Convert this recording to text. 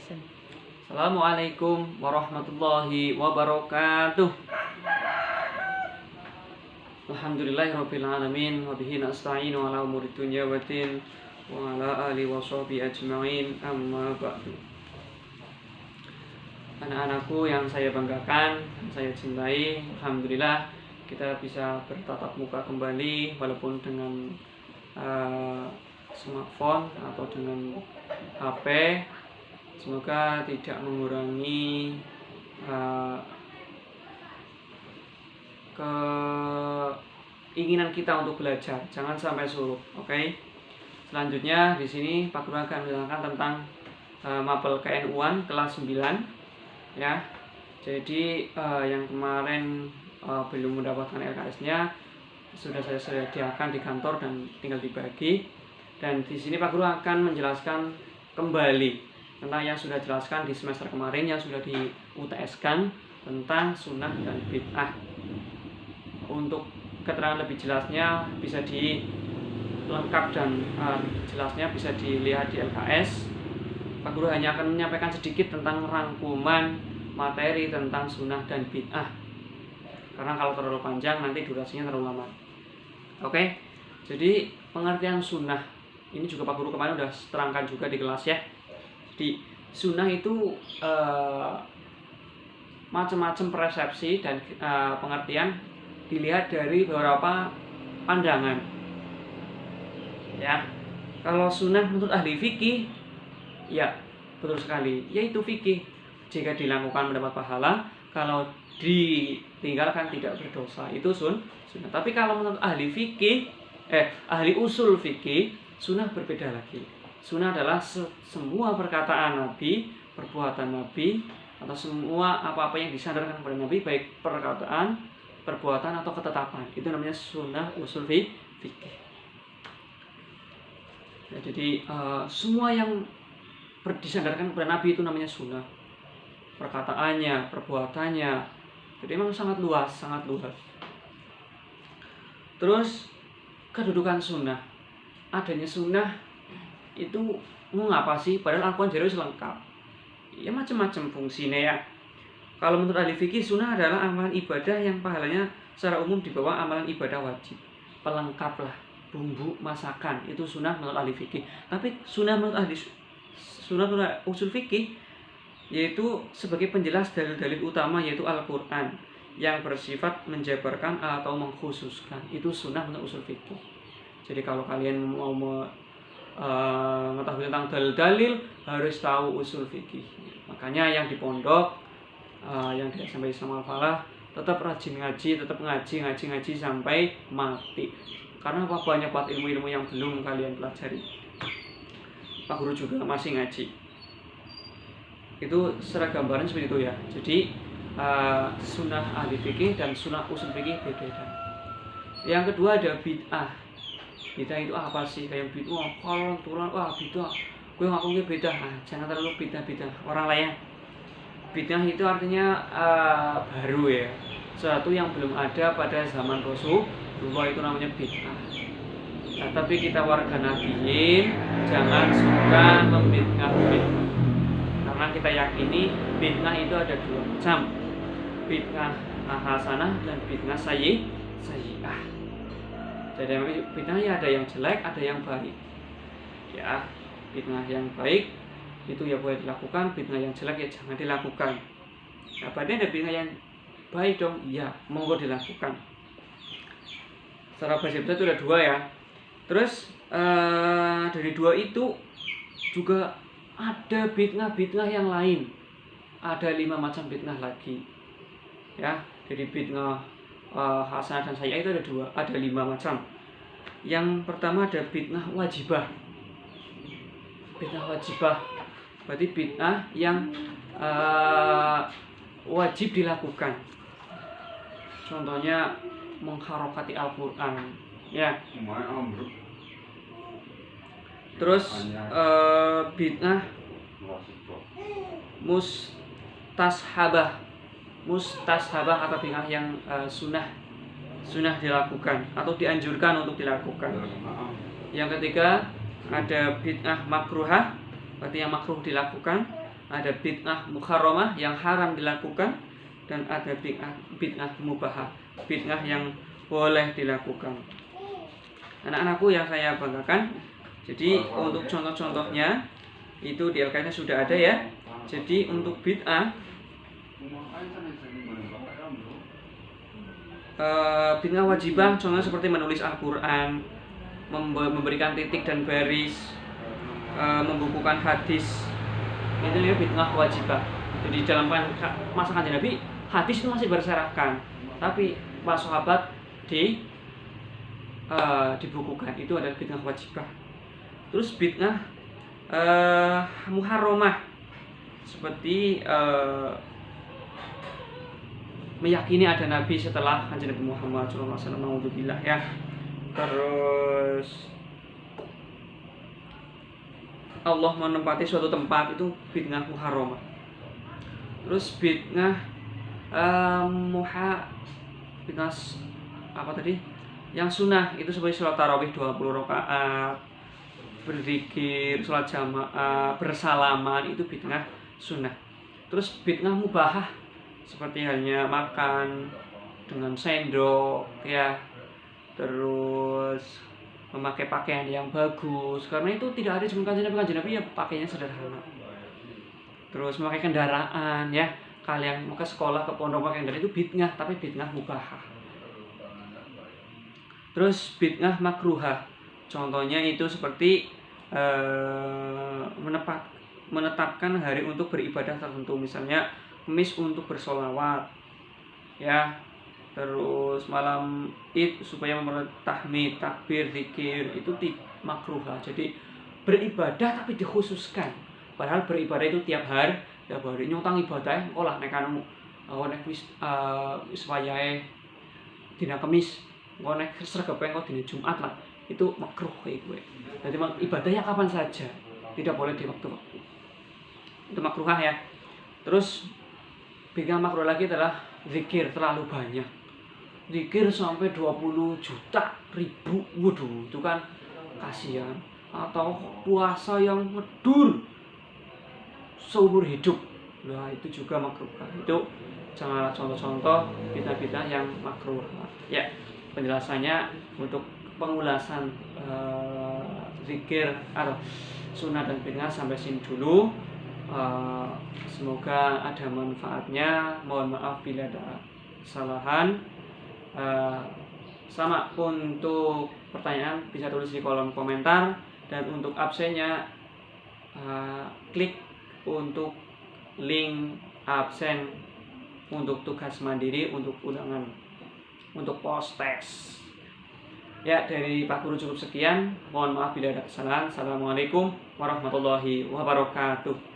Assalamualaikum warahmatullahi wabarakatuh. Alhamdulillahirabbil alamin wa bihi nasta'inu ala umuri dunya waddin wa ala alihi washabihi ajmain, amma ba'du. Anak-anakku yang saya banggakan, yang saya cintai, alhamdulillah kita bisa bertatap muka kembali walaupun dengan smartphone atau dengan HP. Semoga tidak mengurangi keinginan kita untuk belajar. Jangan sampai surut. Oke. Selanjutnya di sini Pak Guru akan menerangkan tentang mapel KNU-an kelas 9 ya. Jadi yang kemarin belum mendapatkan LKS-nya sudah saya sediakan di kantor dan tinggal dibagi. Dan di sini Pak Guru akan menjelaskan kembali tentang yang sudah dijelaskan di semester kemarin yang sudah di UTS-kan tentang sunnah dan bid'ah. Untuk keterangan lebih jelasnya bisa dilengkap dan jelasnya bisa dilihat di LKS. Pak Guru hanya akan menyampaikan sedikit tentang rangkuman materi tentang sunnah dan bid'ah. Karena kalau terlalu panjang nanti durasinya terlalu lama. Oke, jadi pengertian sunnah ini juga Pak Guru kemarin sudah terangkan juga di kelas ya. Di sunnah itu macam-macam persepsi dan pengertian dilihat dari beberapa pandangan. Ya, kalau sunnah menurut ahli fikih, ya betul sekali, yaitu fikih. Jika dilakukan mendapat pahala, kalau ditinggalkan tidak berdosa. Itu sunnah. Tapi kalau menurut ahli fikih, ahli usul fikih, sunnah berbeda lagi. Sunnah adalah semua perkataan Nabi, perbuatan Nabi, atau semua apa-apa yang disandarkan kepada Nabi, baik perkataan, perbuatan, atau ketetapan. Itu namanya sunnah usul fikih. Ya, jadi semua yang disandarkan kepada Nabi itu namanya sunnah. Perkataannya, perbuatannya. Jadi memang sangat luas, sangat luas. Terus kedudukan sunnah. Adanya sunnah itu ngapa sih? Padahal Al-Quran jelas lengkap. Ya macam-macam fungsinya ya. Kalau menurut ahli fikih, sunnah adalah amalan ibadah yang pahalanya secara umum di bawah amalan ibadah wajib. Pelengkap lah, bumbu masakan, itu sunnah menurut ahli fikih. Tapi sunnah menurut usul fikih yaitu sebagai penjelas dalil-dalil utama, yaitu Al-Quran yang bersifat menjabarkan atau mengkhususkan. Itu sunnah menurut usul fikih. Jadi kalau kalian mau mengetahui tentang dalil-dalil harus tahu usul fikih. Makanya yang di pondok yang di SMP Islam Al-Falah tetap rajin ngaji, tetap ngaji sampai mati. Karena apa? Banyak banget ilmu-ilmu yang belum kalian pelajari. Pak Guru juga masih ngaji. Itu secara gambaran seperti itu ya. Jadi sunnah ahli fikih dan sunnah usul fikih berbeda. Yang kedua ada bid'ah. Bid'ah itu apa sih? Kayak bid'ah kolon tulang, wah bid'ah gue ngaku gue beda. Jangan terlalu bid'ah orang lain. Bid'ah itu artinya baru ya, sesuatu yang belum ada pada zaman Rasulullah, itu namanya bid'ah. Nah, tapi kita warga nabiyin jangan suka membid'ah. Karena kita yakini bid'ah itu ada dua macam, bid'ah hasanah dan bid'ah sayyi'ah. Jadi bid'ah ya ada yang jelek, ada yang baik. Ya, bid'ah yang baik itu ya boleh dilakukan, bid'ah yang jelek ya jangan dilakukan. Nah, padahal ada bid'ah yang baik dong, iya, monggo dilakukan. Secara bahasa itu ada dua ya. Terus dari dua itu juga ada bid'ah yang lain. Ada 5 macam bid'ah lagi. Ya, jadi bid'ah hasanah dan sayyi'ah itu ada 5 macam. Yang pertama ada bid'ah wajibah. Bid'ah wajibah berarti bid'ah yang wajib dilakukan. Contohnya mengharokati Al-Quran ya. Terus bid'ah mustashabah atau bid'ah yang sunnah dilakukan atau dianjurkan untuk dilakukan. Yang ketiga ada bid'ah makruhah, berarti yang makruh dilakukan. Ada bid'ah muharramah yang haram dilakukan, dan ada bid'ah mubahah, bid'ah yang boleh dilakukan. Anak-anakku yang saya banggakan, jadi untuk contoh-contohnya itu di LKS sudah ada ya. Jadi untuk bid'ah bid'ah wajibah contohnya seperti menulis Al-Quran, memberikan titik dan baris, membukukan hadis, itu ya bid'ah wajibah. Jadi dalam masa kanjeng Nabi hadis itu masih berserakan, tapi para sahabat dibukukan, itu adalah bid'ah wajibah. Terus bid'ah muharramah seperti meyakini ada nabi setelah kanjeng Nabi Muhammad SAW, naudzubillah ya. Terus Allah menempati suatu tempat, itu bid'ah muharramah. Terus bid'ah bid'ah apa tadi? Yang sunnah itu seperti sholat tarawih 20 rakaat, berzikir, sholat jamaah, bersalaman, itu bid'ah sunnah. Terus bid'ah mubahah seperti halnya makan dengan sendok ya, terus memakai pakaian yang bagus, karena itu tidak ada cuma kanjeng Nabi ya pakainya sederhana. Terus memakai kendaraan ya, kalian mau ke sekolah, ke pondok pakai kendaraan, itu bid'ah, tapi bid'ah mubahah. Terus bid'ah makruhah, contohnya itu seperti menetapkan hari untuk beribadah tertentu, misalnya Kamis untuk bersolawat ya, terus malam Id supaya tahmid, takbir, zikir, itu makruhah. Jadi beribadah tapi dikhususkan, padahal beribadah itu tiap hari nyutang ibadah olah nek anu nek wis wayahe dina Kamis, nek sregepe kok dina Jumat lah, itu makruh kayak gue. Jadi ibadahnya kapan saja, tidak boleh di waktu-waktu, itu makruhah ya. Terus bid'ah makruh lagi adalah zikir terlalu banyak, zikir sampai 20 juta ribu, waduh itu kan kasihan. Atau puasa yang ngedur seumur hidup, nah itu juga makruh. Itu contoh-contoh bid'ah-bid'ah yang makruh ya. Penjelasannya untuk pengulasan zikir atau sunnah dan bid'ah sampai sini dulu. Semoga ada manfaatnya. Mohon maaf bila ada kesalahan. Sama untuk pertanyaan bisa tulis di kolom komentar, dan untuk absennya klik untuk link absen untuk tugas mandiri, untuk ulangan, untuk post test. Ya, dari Pak Guru cukup sekian. Mohon maaf bila ada kesalahan. Assalamualaikum warahmatullahi wabarakatuh.